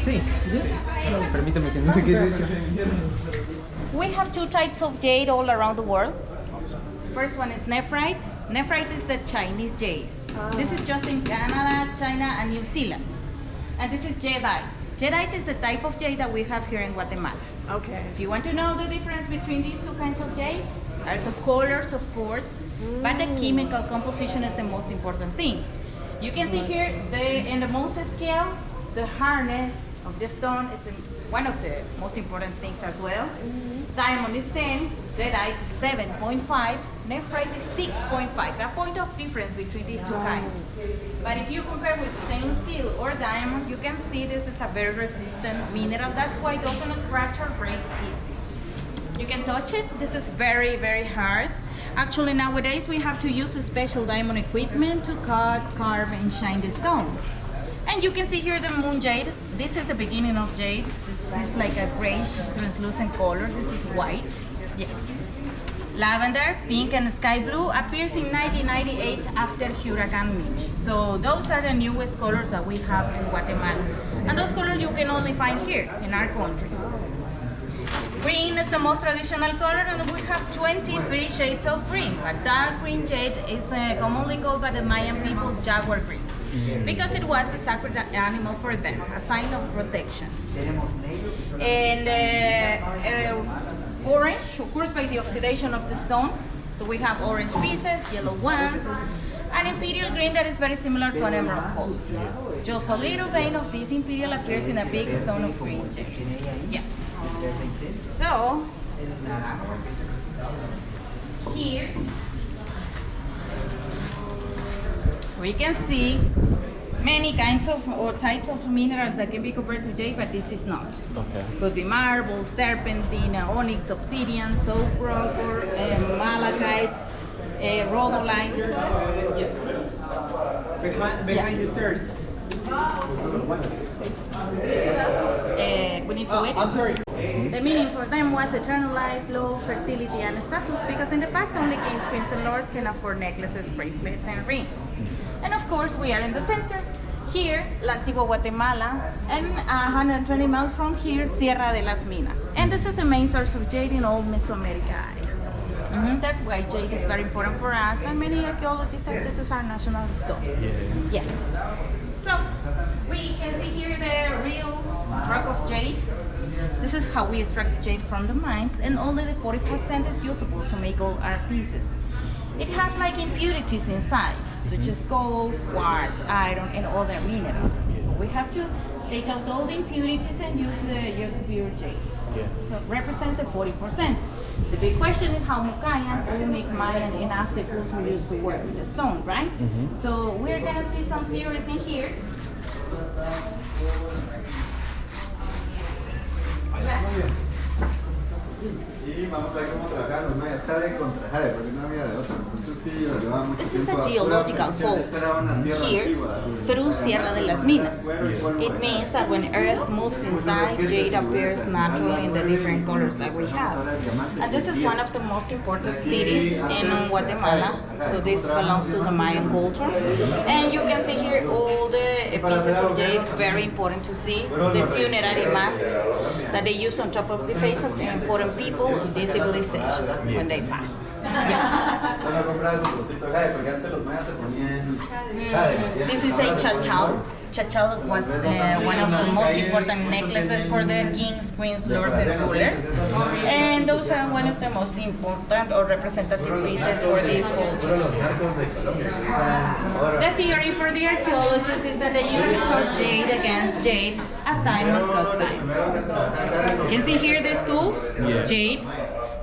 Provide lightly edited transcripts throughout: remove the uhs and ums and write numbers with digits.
Sí, sí, sí. No, permíteme que no sé qué he dicho. We have two types of jade all around the world. First one is nephrite. Nephrite is the Chinese jade. This is just in Canada, China, and New Zealand. And this is jadeite. Jadeite is the type of jade that we have here in Guatemala. Okay. If you want to know the difference between these two kinds of jade, are the colors, of course, but the chemical composition is the most important thing. You can see here, in the Moses scale, the hardness of the stone is one of the most important things as well. Diamond is 10, jadeite is 7.5, nephrite is 6.5. A point of difference between these two kinds. But if you compare with stainless steel or diamond, you can see this is a very resistant mineral. That's why it doesn't scratch or breaks easily. You can touch it. This is very, very hard. Actually, nowadays we have to use a special diamond equipment to cut, carve, and shine the stone. And you can see here the moon jade. This is the beginning of jade. This is like a grayish, translucent color. This is white. Yeah. Lavender, pink, and sky blue appears in 1998 after Hurricane Mitch. So those are the newest colors that we have in Guatemala. And those colors you can only find here in our country. Green is the most traditional color, and we have 23 shades of green. But dark green jade is commonly called by the Mayan people jaguar green, because it was a sacred animal for them, a sign of protection. And orange occurs by the oxidation of the stone. So we have orange pieces, yellow ones, and imperial green that is very similar to an emerald color. Just a little vein of this imperial appears in a big stone of green jade. Yes. So here we can see many kinds of or types of minerals that can be compared to jade, but this is not. Okay. Could be marble, serpentine, onyx, obsidian, soap rock, or malachite, rhodolite. Yes. Behind the stairs. We need to wait. I'm sorry. The meaning for them was eternal life, love, fertility, and status, because in the past only kings, queens, and lords can afford necklaces, bracelets, and rings. And of course, we are in the center. Here, La Antigua, Guatemala, and 120 miles from here, Sierra de las Minas. And this is the main source of jade in all Mesoamerica area. That's why jade is very important for us, and many archaeologists say this is our national stone. Yes. So, we can see here the real rock of jade. This is how we extract jade from the mines, and only the 40% is usable to make all our pieces. It has like impurities inside, such as gold, quartz, iron, and other minerals. So we have to take out all the impurities and use the pure jade. So it represents the 40%. The big question is how Mukayan, Olmec, Mayan, and Aztec culture used to work with the stone, right? So we're gonna see some theories in here. This is a geological fault here through Sierra de las Minas. It means that when Earth moves inside, jade appears naturally in the different colors that we have. And this is one of the most important cities in Guatemala. So this belongs to the Mayan culture. And you can see here all the pieces of jade, very important to see. The funerary masks that they use on top of the face of the important people of this civilization when they passed. This is a chachal. Chachal was one of the most important necklaces for the kings, queens, lords, and rulers. And those are one of the most important or representative pieces for these cultures. The theory for the archaeologists is that they used to cut jade against jade as diamond cuts diamond. You can see here these tools, jade,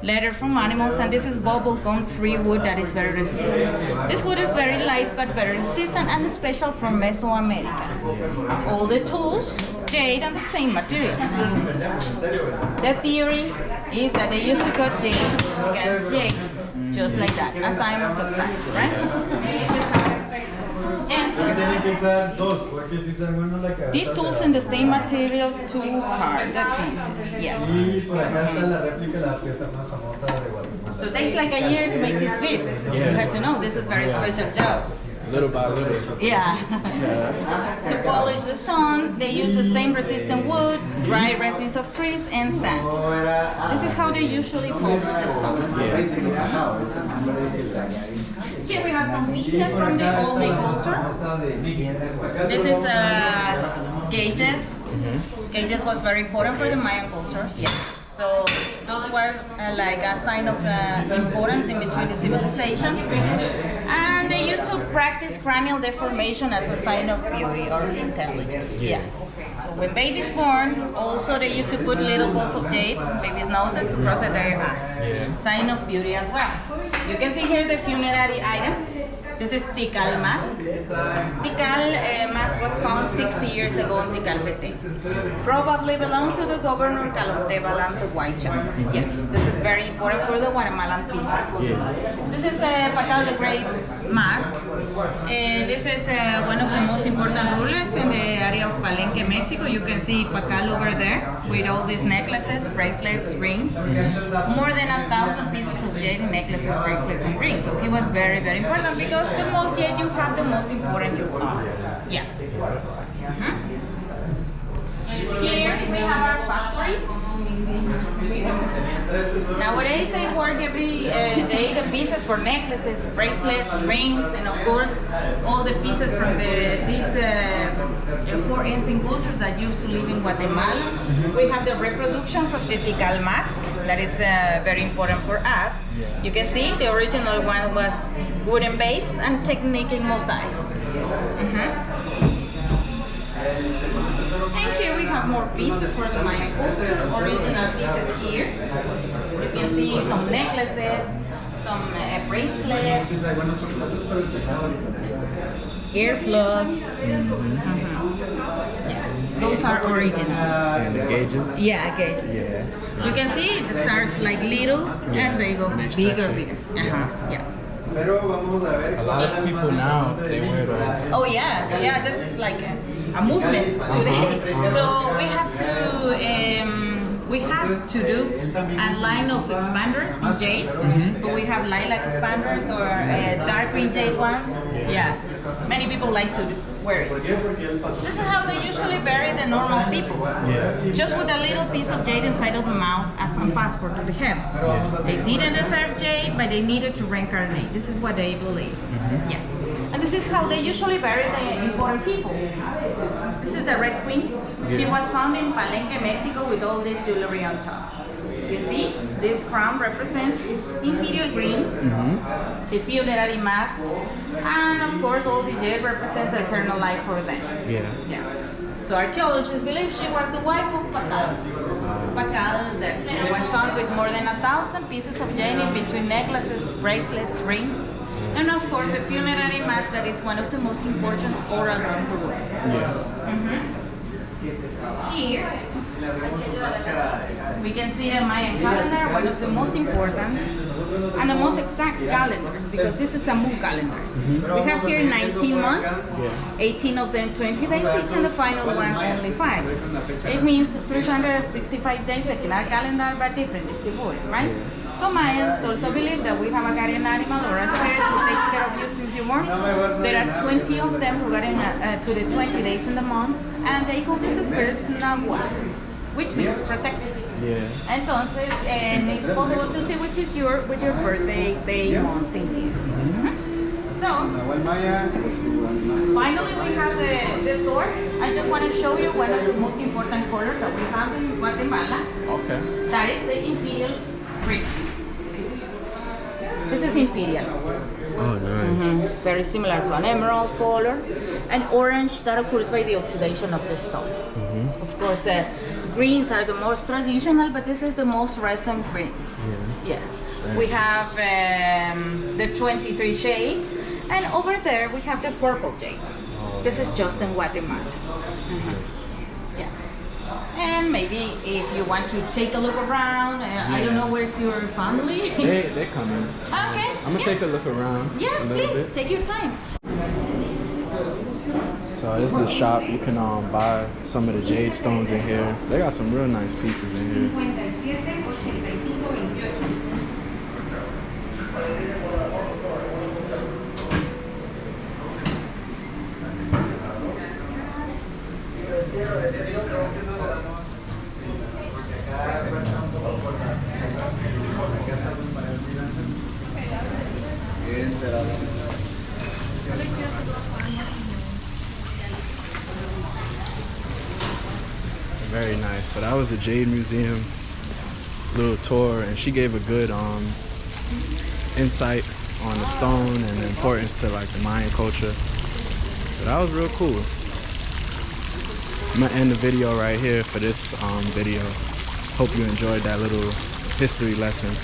leather from animals, and this is bubble gum tree wood that is very resistant. This wood is very light but very resistant and special from Mesoamerica. All the tools, jade, and the same materials. The theory is that they used to cut jade against jade, just like that, as diamond cuts diamond, right? And these tools in the same materials to carve the pieces, yes. So it takes like a year to make this piece. You have to know this is a very special job. little by little. Yeah. Yeah. To polish the stone, they use the same resistant wood, dry resins of trees, and sand. This is how they usually polish the stone. Here we have some pieces from the Olmec culture. This is gauges. Gauges was very important for the Mayan culture. Yes. So those were like a sign of importance in between the civilization. And they used to practice cranial deformation as a sign of beauty or intelligence. Yes. So when babies born, also they used to put little balls of jade, babies' noses, to cross their eyes. Sign of beauty as well. You can see here the funerary items. This is Tikal mask. Tikal mask was found 60 years ago in Tikal-Petén. Probably belonged to the governor Calontebalam, the White Child. Yes, this is very important for the Guatemalan people. This is Pacal the Great mask. This is one of the most important rulers in the area of Palenque, Mexico. You can see Pacal over there with all these necklaces, bracelets, rings. More than 1,000 pieces of jade in necklaces, bracelets, and rings. So he was very, very important because the most jade you have, the most important you are. Yeah. Here we have our factory. Nowadays they work every day the pieces for necklaces, bracelets, rings, and of course all the pieces from these 4 ancient cultures that used to live in Guatemala. We have the reproductions of the Tikal mask. That is very important for us. You can see the original one was wooden base and technique in mosaic. And here we have more pieces for the Mayan culture, original pieces here. You can see some necklaces, some bracelets, earplugs. Yeah, those are originals. And the gauges? Yeah, gauges. Yeah. You can see it starts like little and they go bigger, bigger. Yeah. A lot of people now, they wear those. Oh yeah, yeah. This is like a movement today. So we have to do a line of expanders in jade. So we have lilac expanders or dark green jade ones. Yeah, many people like to wear it. This is how they usually bury the normal people. Just with a little piece of jade inside of the mouth as a passport to the head. They didn't deserve jade, but they needed to reincarnate. This is what they believe. Yeah. And this is how they usually bury the important people. This is the Red Queen. She was found in Palenque, Mexico with all this jewelry on top. You see, this crown represents imperial green, the funerary mask, and of course all the jade represents eternal life for them. Yeah. So archaeologists believe she was the wife of Pacal. Pacal that was found with more than 1,000 pieces of jade in between necklaces, bracelets, rings, and of course the funerary mask that is one of the most important all around the world. Here, we can see the Mayan calendar, one of the most important and the most exact calendars, because this is a moon calendar. We have here 19 months, 18 of them 20 days each, and the final one only 5. It means 365 days like in our calendar, but different, it's devoid, right? So Mayans also believe that we have a guardian animal or a spirit who takes care of you since you're born. There are 20 of them who got in to the 20 days in the month, and they call these spirits Nagua, which means protector. Entonces, it's possible to see which is with your birthday, day, month, and year. So, finally we have the sword. I just want to show you one of the most important colors that we have in Guatemala. Okay. That is the imperial green. This is imperial. Oh, nice. Very similar to an emerald color. And orange that occurs by the oxidation of the stone. Of course, the greens are the most traditional, but this is the most recent green. Yeah. We have the 23 shades, and over there we have the purple jade. This is just in Guatemala. Yeah. And maybe if you want to take a look around, I don't know where's your family. They're coming. Okay. I'm gonna take a look around. Yes, please. Take your time. So this is a shop. You can buy some of the jade stones in here. They got some real nice pieces in here. Very nice. So that was the Jade Museum little tour, and she gave a good insight on the stone and the importance to like the Mayan culture. So that was real cool. I'm gonna end the video right here for this video. Hope you enjoyed that little history lesson.